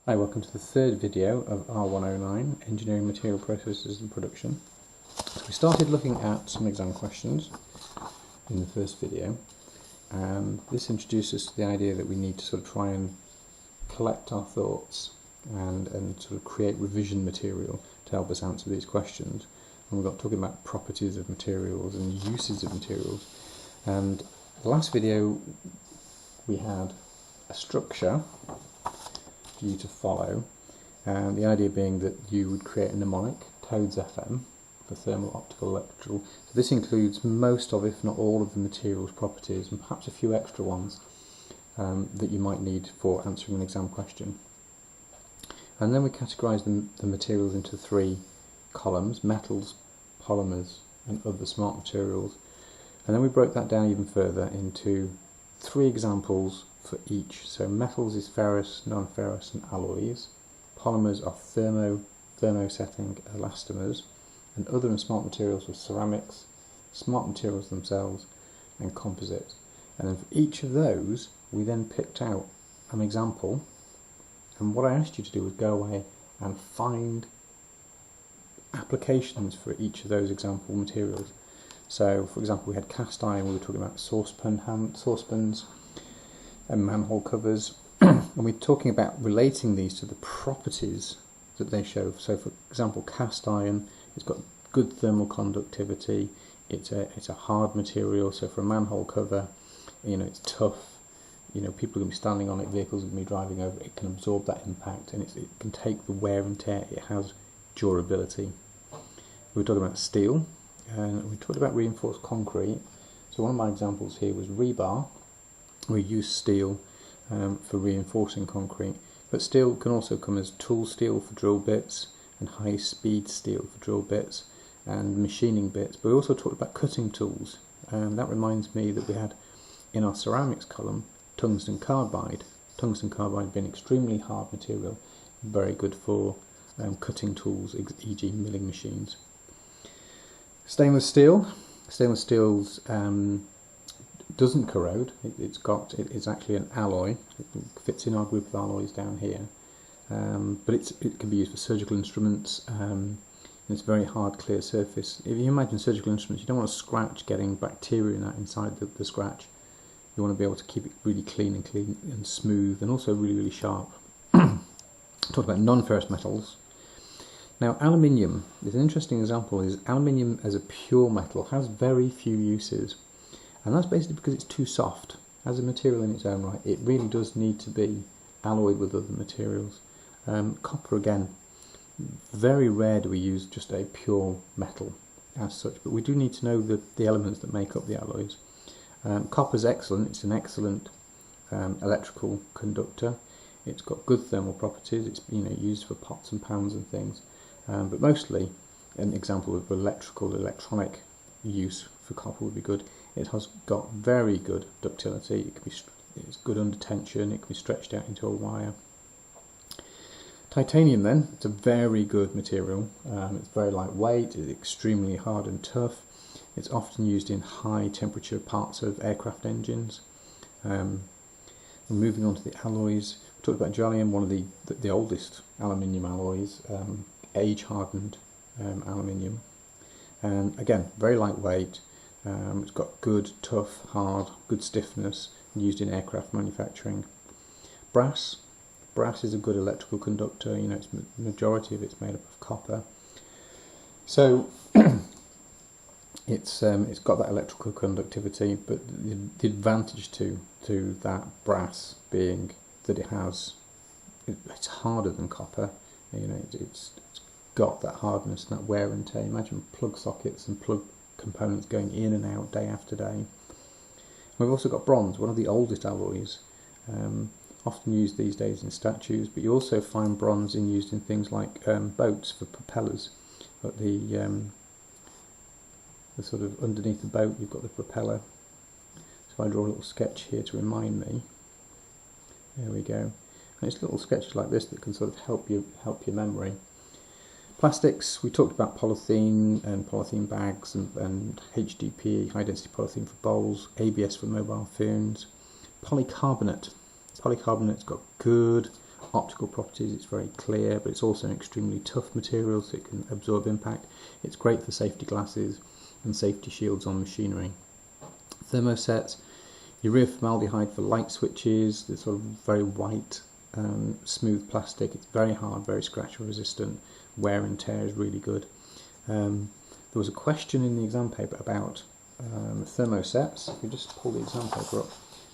Hi, welcome to the third video of R109, Engineering Material Processes and Production. So we started looking at some exam questions in the first video, and this introduced us to the idea that we need to sort of try and collect our thoughts and sort of create revision material to help us answer these questions. And we got talking about properties of materials and uses of materials. And the last video we had a structure for you to follow, and the idea being that you would create a mnemonic, TOADS FM, for thermal, optical, electrical. So this includes most of, if not all of, the materials properties, and perhaps a few extra ones that you might need for answering an exam question. And then we categorise the materials into three columns: metals, polymers, and other smart materials. And then we broke that down even further into three examples for each. So metals is ferrous, non-ferrous, and alloys. Polymers are thermosetting elastomers, and other and smart materials were ceramics, smart materials themselves, and composites. And then for each of those, we then picked out an example. And what I asked you to do was go away and find applications for each of those example materials. So, for example, we had cast iron. We were talking about saucepans and manhole covers, and we're talking about relating these to the properties that they show. So, for example, cast iron, it's got good thermal conductivity. It's a hard material. So, for a manhole cover, it's tough. People are going to be standing on it. Vehicles are going to be driving over it. It can absorb that impact, and it can take the wear and tear. It has durability. We were talking about steel, and we talked about reinforced concrete. So one of my examples here was rebar. We use steel for reinforcing concrete, but steel can also come as tool steel for drill bits and high-speed steel for drill bits and machining bits. But we also talked about cutting tools, and that reminds me that we had in our ceramics column tungsten carbide. Tungsten carbide being extremely hard material, very good for cutting tools, e.g. milling machines. Stainless steel. Stainless steel's doesn't corrode. It's actually an alloy. It fits in our group of alloys down here, but it can be used for surgical instruments. It's a very hard, clear surface. If you imagine surgical instruments, you don't want a scratch getting bacteria inside the scratch. You want to be able to keep it really clean and smooth, and also really, really sharp. Talk about non-ferrous metals. Now, aluminium is an interesting example. Aluminium as a pure metal has very few uses. And that's basically because it's too soft. As a material in its own right, it really does need to be alloyed with other materials. Copper, again, very rare do we use just a pure metal as such, but we do need to know the elements that make up the alloys. Copper's excellent. It's an excellent electrical conductor. It's got good thermal properties. It's used for pots and pans and things, but mostly an example of electronic use for copper would be good. It has got very good ductility. It's good under tension. It can be stretched out into a wire. Titanium, then, it's a very good material. It's very lightweight. It's extremely hard and tough. It's often used in high temperature parts of aircraft engines. Moving on to the alloys, we talked about gallium, one of the oldest aluminium alloys, age hardened aluminium, and again very lightweight. It's got good, tough, hard, good stiffness, used in aircraft manufacturing. Brass is a good electrical conductor. It's majority of it's made up of copper. So it's got that electrical conductivity, but the advantage to that brass being that it's harder than copper. It's got that hardness and that wear and tear. Imagine plug sockets and plug components going in and out day after day. We've also got bronze, one of the oldest alloys, often used these days in statues, but you also find bronze used in things like boats for propellers. But the sort of underneath the boat you've got the propeller. So I draw a little sketch here to remind me. There we go. And it's little sketches like this that can sort of help your memory. Plastics, we talked about polythene and polythene bags and HDPE, high density polythene for bowls, ABS for mobile phones. Polycarbonate. Polycarbonate's got good optical properties. It's very clear, but it's also an extremely tough material, so it can absorb impact. It's great for safety glasses and safety shields on machinery. Thermosets, urea formaldehyde for light switches. It's sort of very white, smooth plastic. It's very hard, very scratch resistant. Wear and tear is really good. There was a question in the exam paper about thermosets. If you just pull the exam paper up,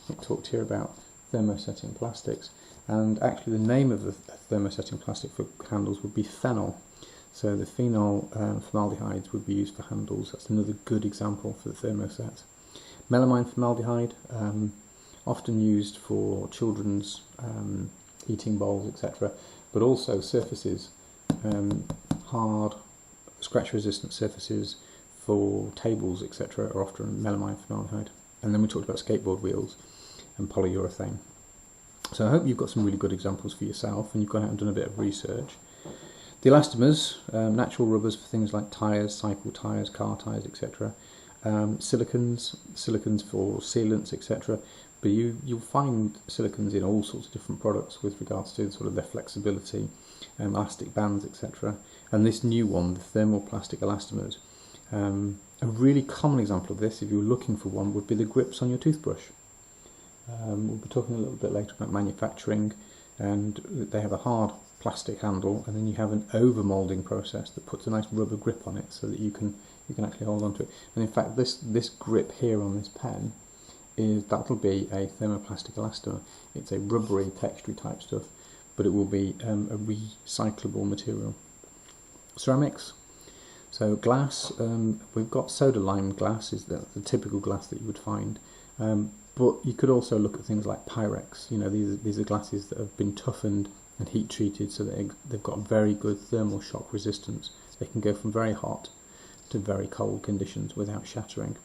it talked here about thermosetting plastics, and actually the name of the thermosetting plastic for handles would be phenol. So the phenol formaldehydes would be used for handles. That's another good example for the thermosets. Melamine formaldehyde, often used for children's eating bowls, etc., but also surfaces, hard, scratch-resistant surfaces for tables, etc., are often melamine formaldehyde. And then we talked about skateboard wheels and polyurethane. So I hope you've got some really good examples for yourself, and you've gone out and done a bit of research. The elastomers, natural rubbers for things like tyres, cycle tyres, car tyres, etc. Silicons for sealants, etc. But you'll find silicons in all sorts of different products with regards to sort of their flexibility, elastic bands, etc. And this new one, the thermoplastic elastomers, a really common example of this, if you're looking for one, would be the grips on your toothbrush. We'll be talking a little bit later about manufacturing, and they have a hard plastic handle, and then you have an over-moulding process that puts a nice rubber grip on it so that you can actually hold on to it. And in fact, this grip here on this pen, that'll be a thermoplastic elastomer. It's a rubbery, textury type stuff, but it will be a recyclable material. Ceramics. So glass, we've got soda lime glass, is the typical glass that you would find. But you could also look at things like Pyrex. You know, these are glasses that have been toughened and heat treated so that they've got very good thermal shock resistance. They can go from very hot to very cold conditions without shattering.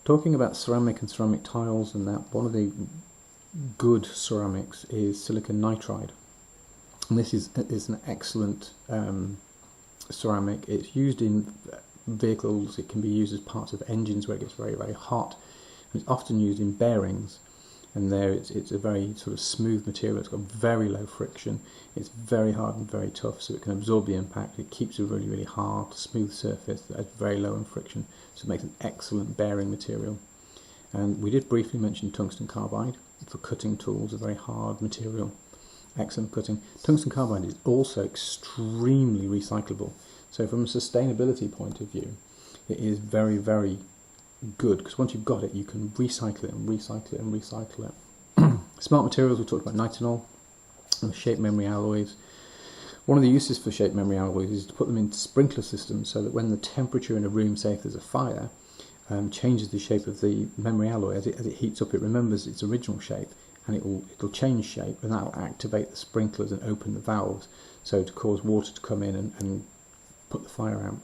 Talking about ceramic and ceramic tiles and that, one of the good ceramics is silicon nitride. And this is an excellent ceramic. It's used in vehicles. It can be used as parts of engines where it gets very, very hot. It's often used in bearings, and there it's a very sort of smooth material. It's got very low friction. It's very hard and very tough, so it can absorb the impact. It keeps a really, really hard, smooth surface that has very low in friction, so it makes an excellent bearing material. And we did briefly mention tungsten carbide for cutting tools, a very hard material, excellent cutting. Tungsten carbide is also extremely recyclable, so from a sustainability point of view, it is very, very good, because once you've got it, you can recycle it and recycle it and recycle it. Smart materials, we talked about nitinol and shape memory alloys. One of the uses for shape memory alloys is to put them into sprinkler systems so that when the temperature in a room, say if there's a fire, changes the shape of the memory alloy, as it heats up, it remembers its original shape, and it'll change shape, and that will activate the sprinklers and open the valves, so to cause water to come in and put the fire out.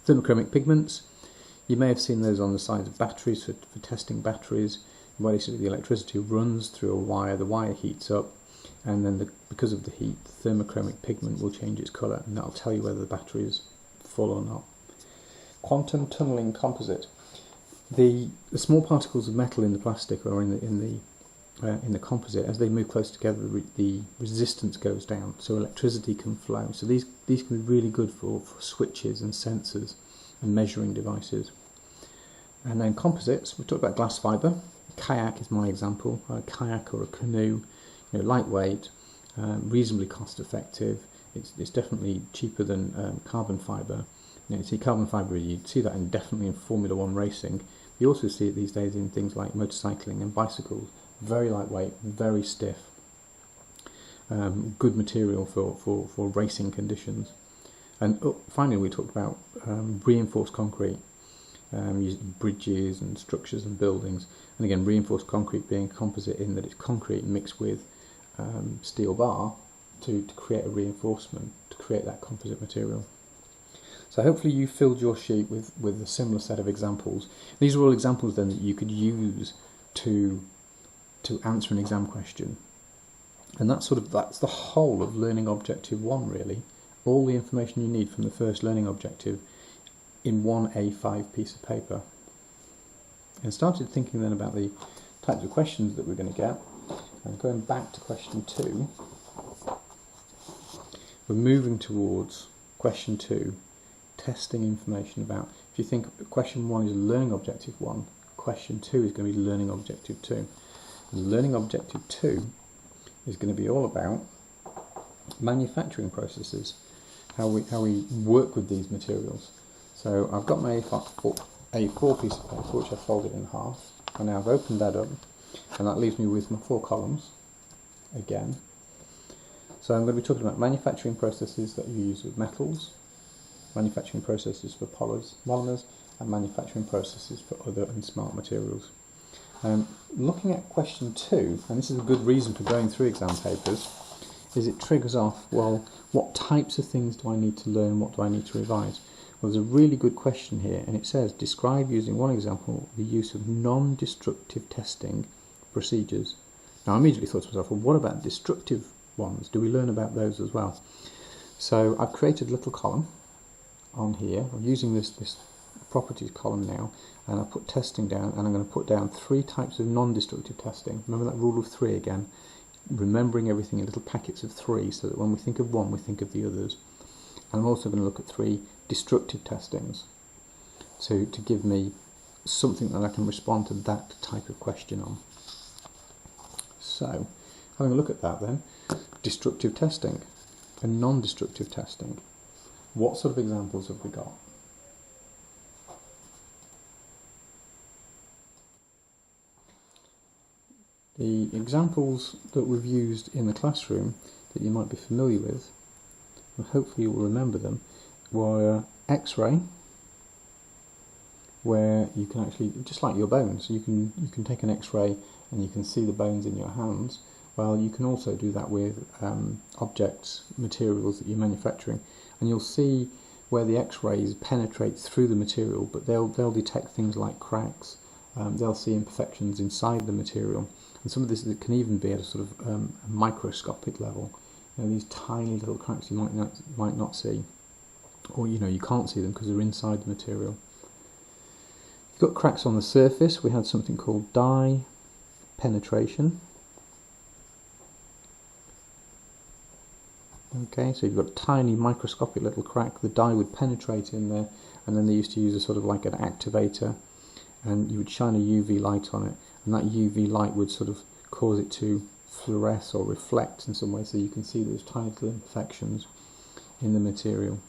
Thermochromic pigments. You may have seen those on the sides of batteries for testing batteries, where basically the electricity runs through a wire, the wire heats up, and then because of the heat, the thermochromic pigment will change its colour, and that'll tell you whether the battery is full or not. Quantum tunnelling composite. The small particles of metal in the plastic or in the composite, as they move close together, the resistance goes down, so electricity can flow. So these can be really good for switches and sensors and measuring devices. And then composites, we talked about glass fibre. Kayak is my example. A kayak or a canoe, lightweight, reasonably cost effective. It's definitely cheaper than carbon fibre. You see carbon fibre, you see that definitely in Formula 1 racing. You also see it these days in things like motorcycling and bicycles. Very lightweight, very stiff. Good material for racing conditions. And finally, we talked about reinforced concrete, used in bridges and structures and buildings. And again, reinforced concrete being composite in that it's concrete mixed with steel bar to create a reinforcement, to create that composite material. So hopefully you filled your sheet with a similar set of examples. These are all examples then that you could use to answer an exam question. And that's the whole of Learning Objective 1 really. All the information you need from the first learning objective in one A5 piece of paper. And started thinking then about the types of questions that we're going to get. And going back to question 2, we're moving towards question 2, testing information about. If you think question 1 is learning objective 1, question 2 is going to be learning objective 2. And learning objective 2 is going to be all about manufacturing processes, how we work with these materials. So I've got my A4 piece of paper which I've folded in half, and now I've opened that up, and that leaves me with my 4 columns again. So I'm going to be talking about manufacturing processes that you use with metals, manufacturing processes for polymers, and manufacturing processes for other and smart materials. Looking at question 2, and this is a good reason for going through exam papers, is it triggers off, well, what types of things do I need to learn, what do I need to revise? Well, there's a really good question here, and it says, describe using one example the use of non-destructive testing procedures. Now I immediately thought to myself, well, what about destructive ones? Do we learn about those as well? So I've created a little column on here. I'm using this properties column now, and I've put testing down, and I'm going to put down 3 types of non-destructive testing. Remember that rule of 3 again, remembering everything in little packets of 3 so that when we think of one we think of the others. And I'm also going to look at 3 destructive testings to give me something that I can respond to that type of question on. So having a look at that then, destructive testing and non-destructive testing. What sort of examples have we got? The examples that we've used in the classroom that you might be familiar with, and hopefully you will remember them, were X-ray, where you can actually, just like your bones, you can take an X-ray and you can see the bones in your hands. Well, you can also do that with objects, materials that you're manufacturing, and you'll see where the X-rays penetrate through the material, but they'll detect things like cracks. They'll see imperfections inside the material, and some of this can even be at a sort of microscopic level. You know, these tiny little cracks you might not see, or you can't see them because they're inside the material. You've got cracks on the surface. We had something called dye penetration. Okay, so you've got a tiny microscopic little crack. The dye would penetrate in there, and then they used to use a sort of like an activator, and you would shine a UV light on it, and that UV light would sort of cause it to fluoresce or reflect in some way, so you can see those tiny little imperfections in the material.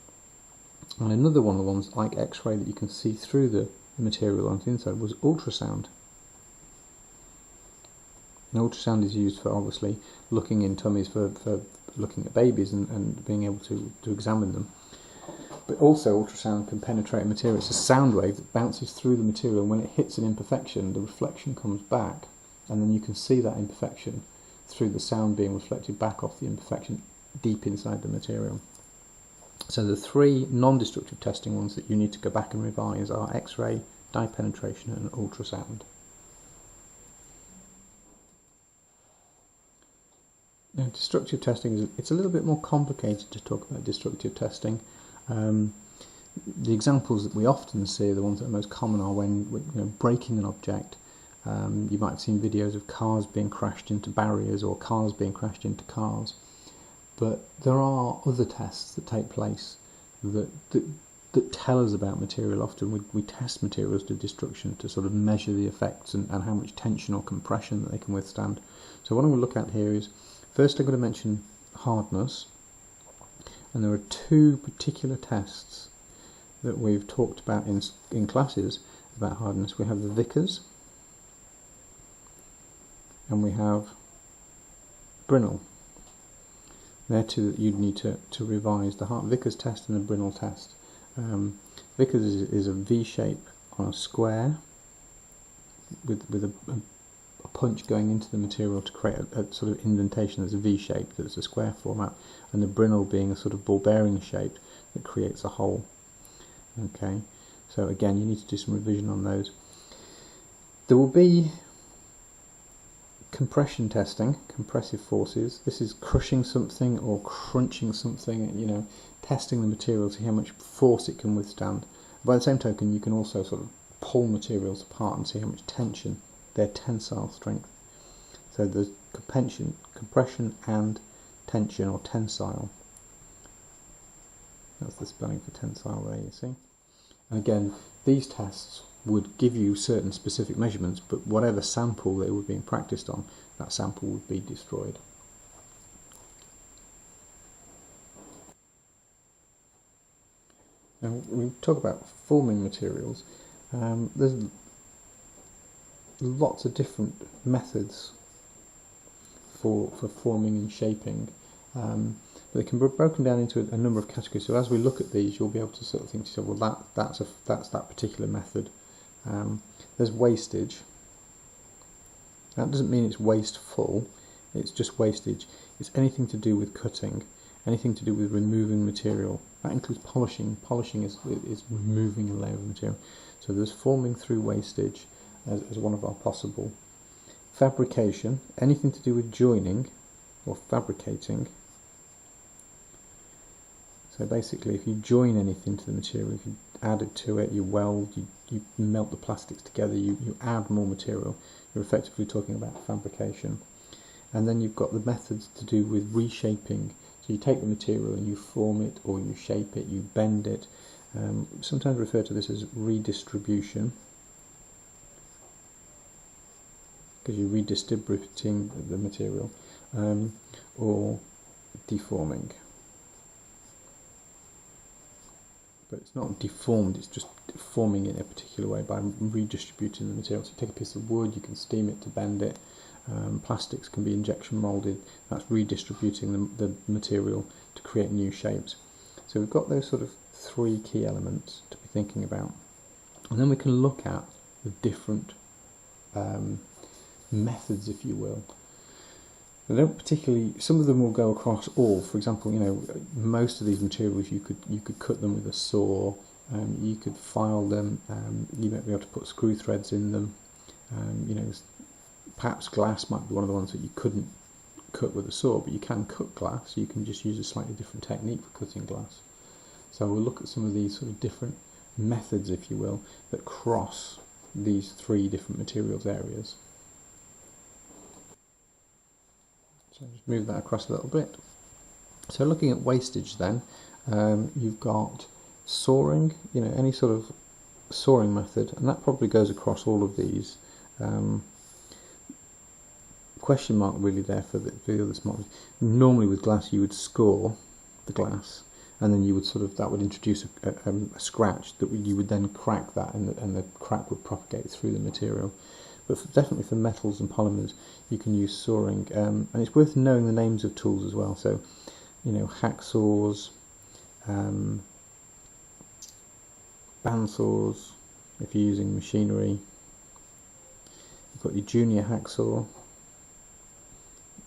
And another one of the ones like X-ray that you can see through the material on the inside was ultrasound. And ultrasound is used for obviously looking in tummies, for looking at babies and being able to examine them. But also ultrasound can penetrate material. It's a sound wave that bounces through the material, and when it hits an imperfection, the reflection comes back, and then you can see that imperfection through the sound being reflected back off the imperfection deep inside the material. So the 3 non-destructive testing ones that you need to go back and revise are X-ray, dye penetration and ultrasound. Now, destructive testing it's a little bit more complicated to talk about destructive testing. The examples that we often see, the ones that are most common, are when breaking an object. You might have seen videos of cars being crashed into barriers or cars being crashed into cars. But there are other tests that take place that tell us about material. Often we test materials to destruction to sort of measure the effects and how much tension or compression that they can withstand. So what I'm going to look at here is, first I'm going to mention hardness, and there are 2 particular tests that we've talked about in classes about hardness. We have the Vickers and we have Brinell. They're 2 that you'd need to revise, the Vickers test and the Brinell test. Vickers is a V shape on a square with a punch going into the material to create a sort of indentation. There's a V shape that's a square format, and the Brinell being a sort of ball bearing shape that creates a hole. Okay, so again you need to do some revision on those. There will be compression testing, compressive forces. This is crushing something or crunching something, testing the material to see how much force it can withstand. By the same token, you can also sort of pull materials apart and see how much tension, their tensile strength. So there's compression and tension, or tensile. That's the spelling for tensile there, you see. And again, these tests would give you certain specific measurements, but whatever sample they were being practiced on, that sample would be destroyed. Now, when we talk about forming materials, there's lots of different methods for forming and shaping. But they can be broken down into a number of categories. So as we look at these, you'll be able to sort of think to yourself, well, that's that particular method. There's wastage. That doesn't mean it's wasteful. It's just wastage. It's anything to do with cutting, anything to do with removing material. That includes polishing. Polishing is removing a layer of material. So there's forming through wastage as one of our possible. Fabrication, anything to do with joining or fabricating. So basically, if you join anything to the material, if you add it to it, you weld, you melt the plastics together, you add more material, you're effectively talking about fabrication. And then you've got the methods to do with reshaping. So you take the material and you form it, or you shape it, you bend it. Sometimes refer to this as redistribution, because you're redistributing the material, or deforming. But it's not deformed, it's just forming it in a particular way by redistributing the material. So you take a piece of wood, you can steam it to bend it. Plastics can be injection moulded. That's redistributing the material to create new shapes. So we've got those sort of three key elements to be thinking about. And then we can look at the different methods, if you will. They don't particularly. Some of them will go across all. For example, most of these materials you could cut them with a saw. You could file them. You might be able to put screw threads in them. Perhaps glass might be one of the ones that you couldn't cut with a saw, but you can cut glass. You can just use a slightly different technique for cutting glass. So we'll look at some of these sort of different methods, if you will, that cross these three different materials areas. So just move that across a little bit. So looking at wastage then, you've got sawing, any sort of sawing method, and that probably goes across all of these. Question mark really there for the other smart. Normally with glass you would score the glass, and then you would that would introduce a scratch that you would then crack that, and the crack would propagate through the material. But definitely for metals and polymers, you can use sawing, and it's worth knowing the names of tools as well. So, hacksaws, bandsaws, if you're using machinery. You've got your junior hacksaw,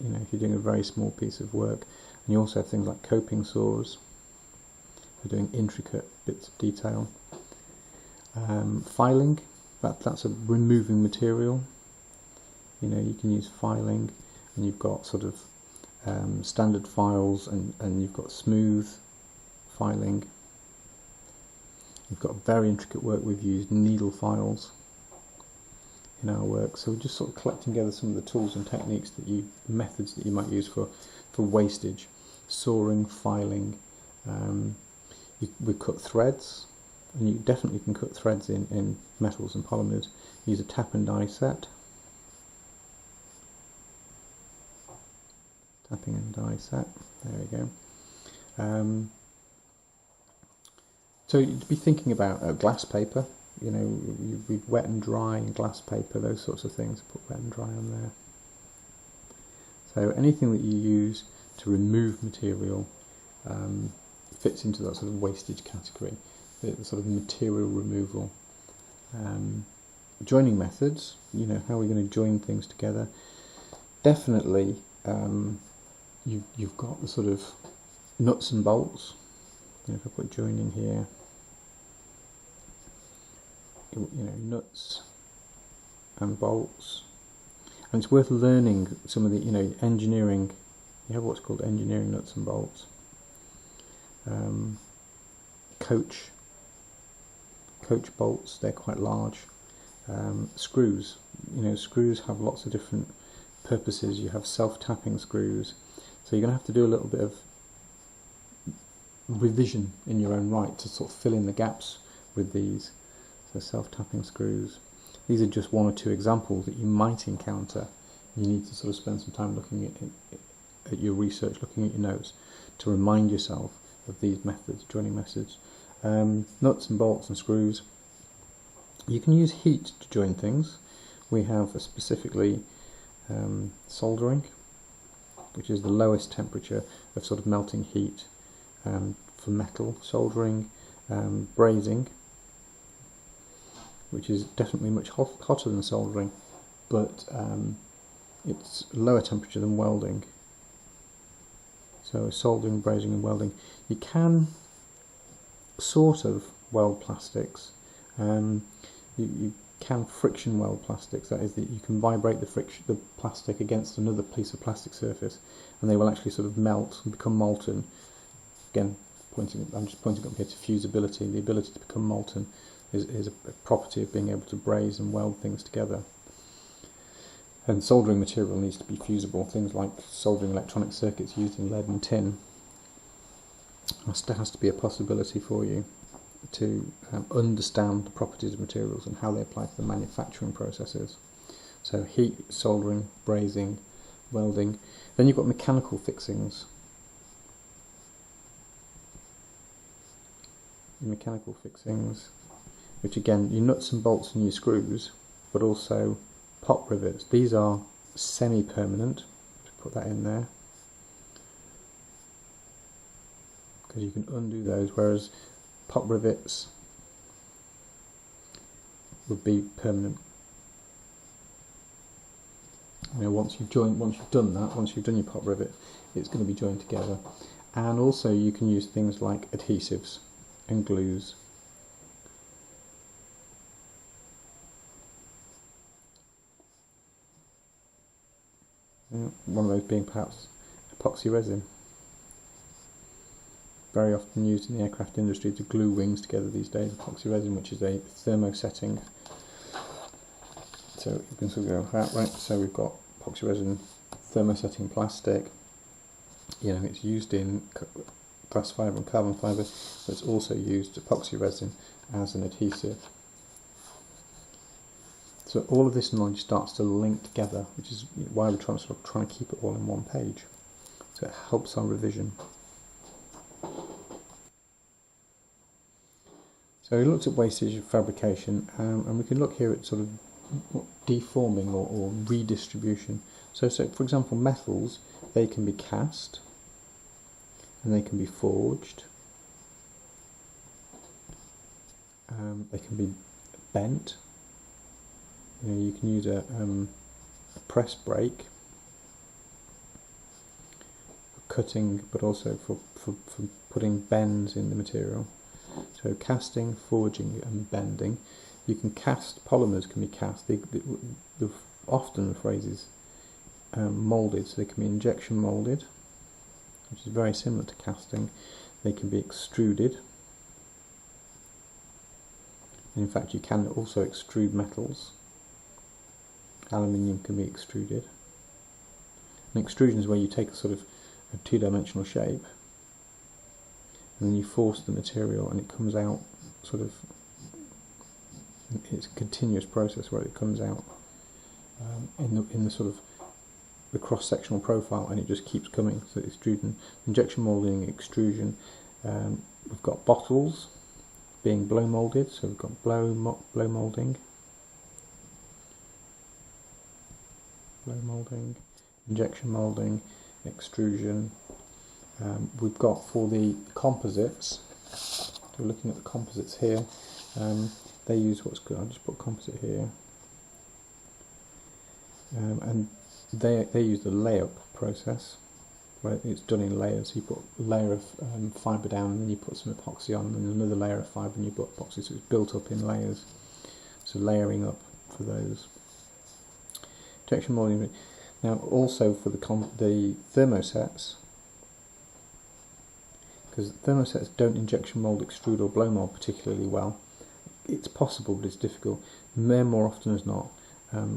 if you're doing a very small piece of work. And you also have things like coping saws for doing intricate bits of detail. Filing. That's a removing material. You can use filing, and you've got sort of standard files, and you've got smooth filing. You've got very intricate work. We've used needle files in our work. So we're just sort of collecting together some of the tools and techniques methods that you might use for wastage. Sawing, filing. We cut threads. And you definitely can cut threads in metals and polymers. Use a tap and die set. Tapping and die set. There we go. So you'd be thinking about glass paper. You'd wet and dry and glass paper, those sorts of things. Put wet and dry on there. So anything that you use to remove material fits into that sort of wastage category. The sort of material removal. Joining methods, how we're going to join things together. Definitely, you've got the sort of nuts and bolts. If I put joining here, nuts and bolts. And it's worth learning some of the, engineering. You have what's called engineering nuts and bolts. Coach bolts, they're quite large. Screws, screws have lots of different purposes, you have self-tapping screws. So you're going to have to do a little bit of revision in your own right to sort of fill in the gaps with these. So self-tapping screws. These are just one or two examples that you might encounter. You need to sort of spend some time looking at your research, looking at your notes, to remind yourself of these methods, joining methods. Nuts and bolts and screws. You can use heat to join things. We have specifically soldering, which is the lowest temperature of sort of melting heat for metal. Soldering, brazing, which is definitely much hotter than soldering, but it's lower temperature than welding. So soldering, brazing and welding. You can sort of weld plastics. You can friction weld plastics. That is, that you can vibrate the plastic against another piece of plastic surface, and they will actually sort of melt and become molten. Again, I'm just pointing up here to fusibility. The ability to become molten is a property of being able to braze and weld things together. And soldering material needs to be fusible. Things like soldering electronic circuits used in lead and tin. There has to be a possibility for you to understand the properties of materials and how they apply to the manufacturing processes. So heat, soldering, brazing, welding. Then you've got mechanical fixings. Mechanical fixings, which again, your nuts and bolts and your screws, but also pop rivets. These are semi-permanent. Put that in there, because you can undo those, whereas pop rivets would be permanent. You know, once you've done your pop rivet, it's going to be joined together. And also you can use things like adhesives and glues. One of those being perhaps epoxy resin. Very often used in the aircraft industry to glue wings together these days. Epoxy resin, which is a thermosetting. So you can sort of go that right. So we've got epoxy resin, thermosetting plastic. You know, it's used in glass fibre and carbon fibre, but it's also used epoxy resin as an adhesive. So all of this knowledge starts to link together, which is why we're trying to keep it all in one page. So it helps our revision. So we looked at wastage of fabrication, and we can look here at sort of deforming or redistribution. So for example, metals, they can be cast, and they can be forged. They can be bent. You know, you can use a press brake for cutting, but also for putting bends in the material. So casting, forging and bending. You can cast, polymers can be cast. Often the phrase is moulded, so they can be injection moulded, which is very similar to casting. They can be extruded. And in fact, you can also extrude metals. Aluminium can be extruded. An extrusion is where you take a sort of a two-dimensional shape, and then you force the material and it comes out sort of, it's a continuous process where it comes out in the sort of the cross-sectional profile, and it just keeps coming. So extruding, injection moulding, extrusion. We've got bottles being blow moulded, so we've got blow moulding, injection moulding, extrusion. We've got for the composites, so we're looking at the composites here, they use what's good, I'll just put composite here, and they use the layup process, where it's done in layers. So you put a layer of fibre down, and then you put some epoxy on, and then another layer of fibre, and you put epoxy, so it's built up in layers. So layering up for those. Injection moulding. Now also for the thermosets, because thermosets don't injection mould, extrude or blow mould particularly well. It's possible, but it's difficult. And they're more often as not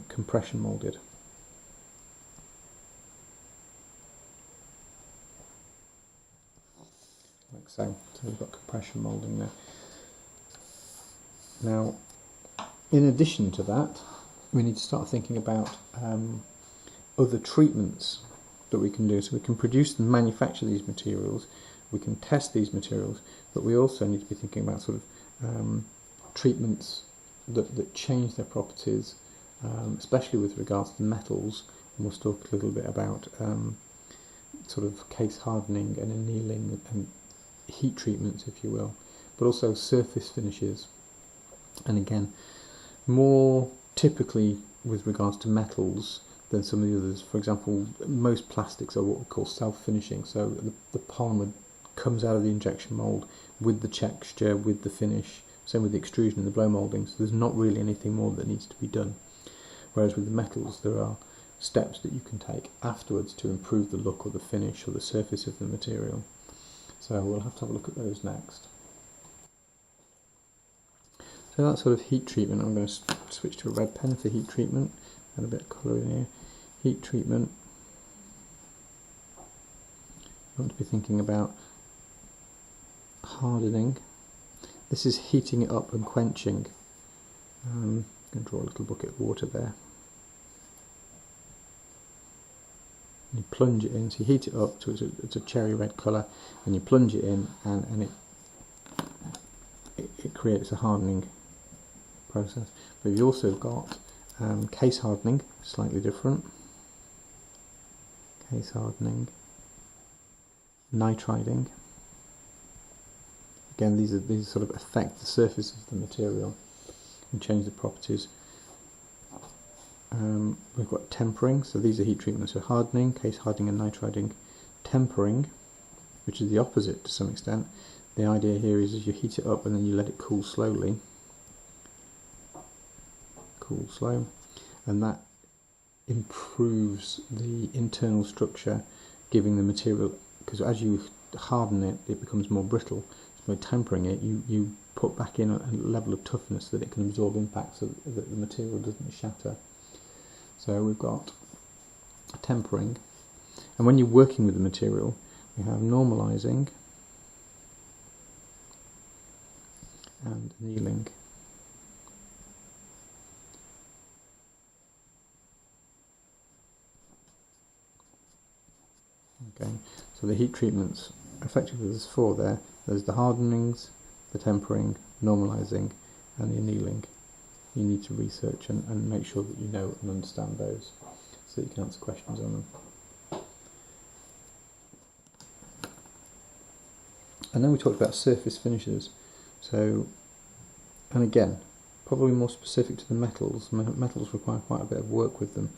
compression moulded. like so. So we've got compression moulding there. Now, in addition to that, we need to start thinking about other treatments that we can do. So we can produce and manufacture these materials, we can test these materials, but we also need to be thinking about sort of treatments that change their properties, especially with regards to metals. And we'll talk a little bit about sort of case hardening and annealing and heat treatments, if you will, but also surface finishes. And again, more typically with regards to metals than some of the others. For example, most plastics are what we call self-finishing, so the polymer comes out of the injection mould with the texture, with the finish, same with the extrusion and the blow moulding, so there's not really anything more that needs to be done. Whereas with the metals, there are steps that you can take afterwards to improve the look or the finish or the surface of the material. So we'll have to have a look at those next. So that sort of heat treatment, I'm going to switch to a red pen for heat treatment, and a bit of colour in here. Heat treatment, you want to be thinking about hardening. This is heating it up and quenching. I'm going to draw a little bucket of water there. And you plunge it in, so you heat it up to it's a cherry red colour, and you plunge it in, and it creates a hardening process. But you've also got case hardening, slightly different. Case hardening, nitriding. Again, these sort of affect the surface of the material and change the properties. We've got tempering, so these are heat treatments, so hardening, case hardening and nitriding. Tempering, which is the opposite to some extent. The idea here is you heat it up and then you let it cool slowly. Cool slow, and that improves the internal structure, giving the material, because as you harden it, it becomes more brittle. So by tempering it, you put back in a level of toughness that it can absorb impact so that the material doesn't shatter. So we've got tempering, and when you're working with the material, we have normalizing and annealing. Okay, so the heat treatments, effectively there's four there. There's the hardenings, the tempering, normalizing, and the annealing. You need to research and make sure that you know and understand those so that you can answer questions on them. And then we talked about surface finishes. So, and again, probably more specific to the metals. Metals require quite a bit of work with them,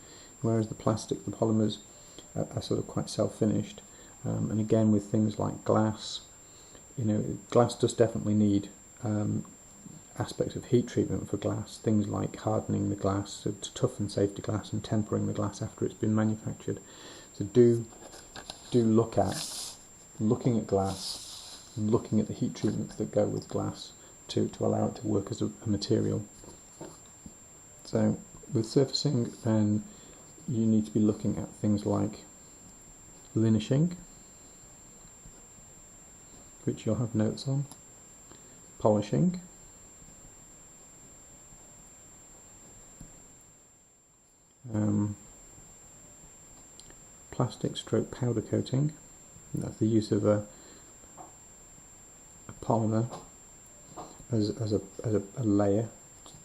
whereas the plastic, the polymers, are sort of quite self-finished. And again, with things like glass, glass does definitely need aspects of heat treatment for glass, things like hardening the glass, so to toughen safety glass, and tempering the glass after it's been manufactured. So do look at looking at glass, looking at the heat treatments that go with glass to allow it to work as a material. So with surfacing, then you need to be looking at things like linishing, which you'll have notes on, polishing, plastic stroke powder coating. That's the use of a polymer as a layer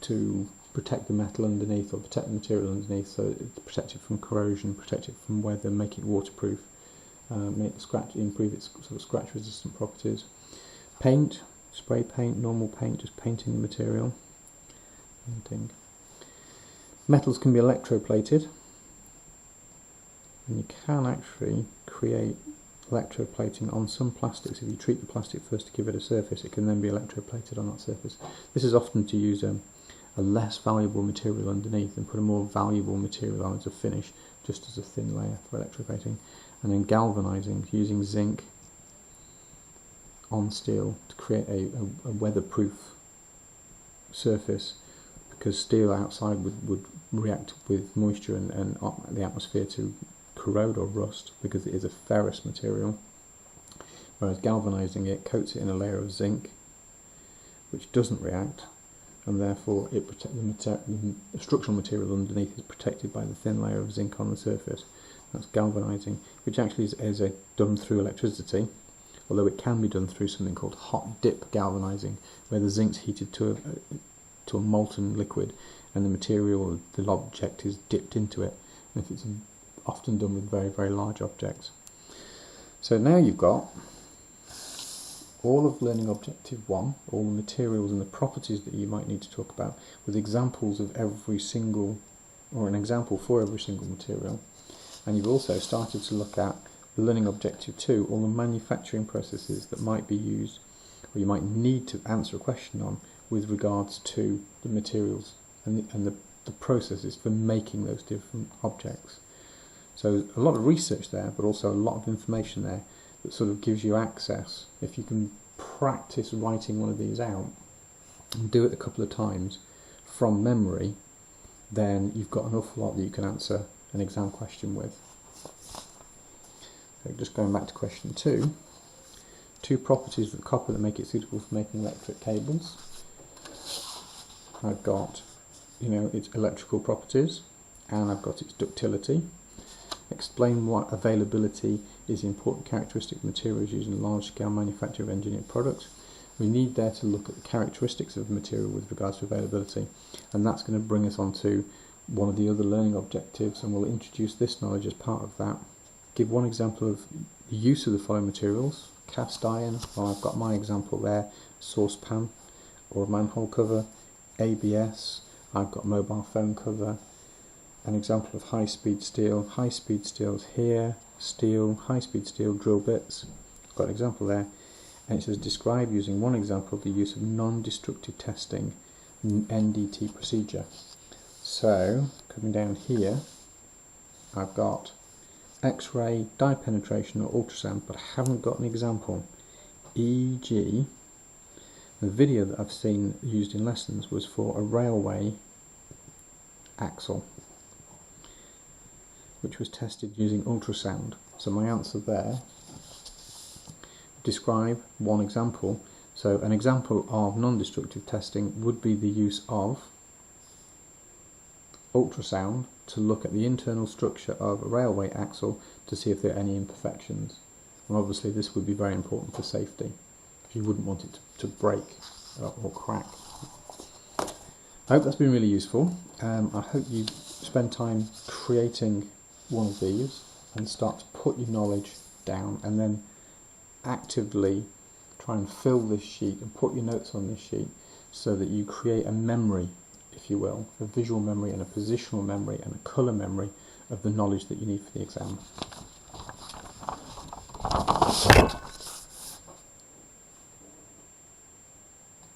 to protect the metal underneath, or protect the material underneath, so it's protected from corrosion, protected from weather, make it waterproof, improve its sort of scratch resistant properties. Paint, spray paint, normal paint, just painting the material. Painting. Metals can be electroplated, and you can actually create electroplating on some plastics. If you treat the plastic first to give it a surface, it can then be electroplated on that surface. This is often to use a less valuable material underneath and put a more valuable material on as a finish, just as a thin layer for electroplating. And then galvanizing, using zinc on steel to create a weatherproof surface, because steel outside would react with moisture and the atmosphere to corrode or rust, because it is a ferrous material. whereas galvanizing it coats it in a layer of zinc which doesn't react, and therefore the structural material underneath is protected by the thin layer of zinc on the surface. That's galvanizing, which actually is done through electricity, although it can be done through something called hot dip galvanizing, where the zinc's heated to a molten liquid and the material, the object, is dipped into it. And it's often done with very, very large objects. So now you've got all of Learning Objective 1, all the materials and the properties that you might need to talk about, with examples of every single, or an example for every single material. And you've also started to look at Learning Objective 2, all the manufacturing processes that might be used, or you might need to answer a question on, with regards to the materials and the processes for making those different objects. So a lot of research there, but also a lot of information there that sort of gives you access. If you can practice writing one of these out and do it a couple of times from memory, then you've got an awful lot that you can answer an exam question with. So just going back to question 2, 2 properties of copper that make it suitable for making electric cables. I've got, its electrical properties, and I've got its ductility. Explain what availability is an important characteristic of materials used in large-scale manufacture of engineered products. We need there to look at the characteristics of the material with regards to availability, and that's going to bring us on to one of the other learning objectives, and we'll introduce this knowledge as part of that. Give one example of the use of the following materials. Cast iron, well, I've got my example there, saucepan or manhole cover. ABS, I've got mobile phone cover. An example of high-speed steel. High-speed steel's here. Steel, high-speed steel drill bits. I've got an example there. And it says describe using one example of the use of non-destructive testing, NDT procedure. So, coming down here, I've got X-ray, dye penetration or ultrasound, but I haven't got an example. E.g., the video that I've seen used in lessons was for a railway axle, which was tested using ultrasound. So my answer there, describe one example. So an example of non-destructive testing would be the use of ultrasound to look at the internal structure of a railway axle to see if there are any imperfections. And obviously this would be very important for safety, if you wouldn't want it to break or crack. I hope that's been really useful. I hope you spend time creating one of these and start to put your knowledge down, and then actively try and fill this sheet and put your notes on this sheet so that you create a memory, if you will, a visual memory and a positional memory and a colour memory of the knowledge that you need for the exam.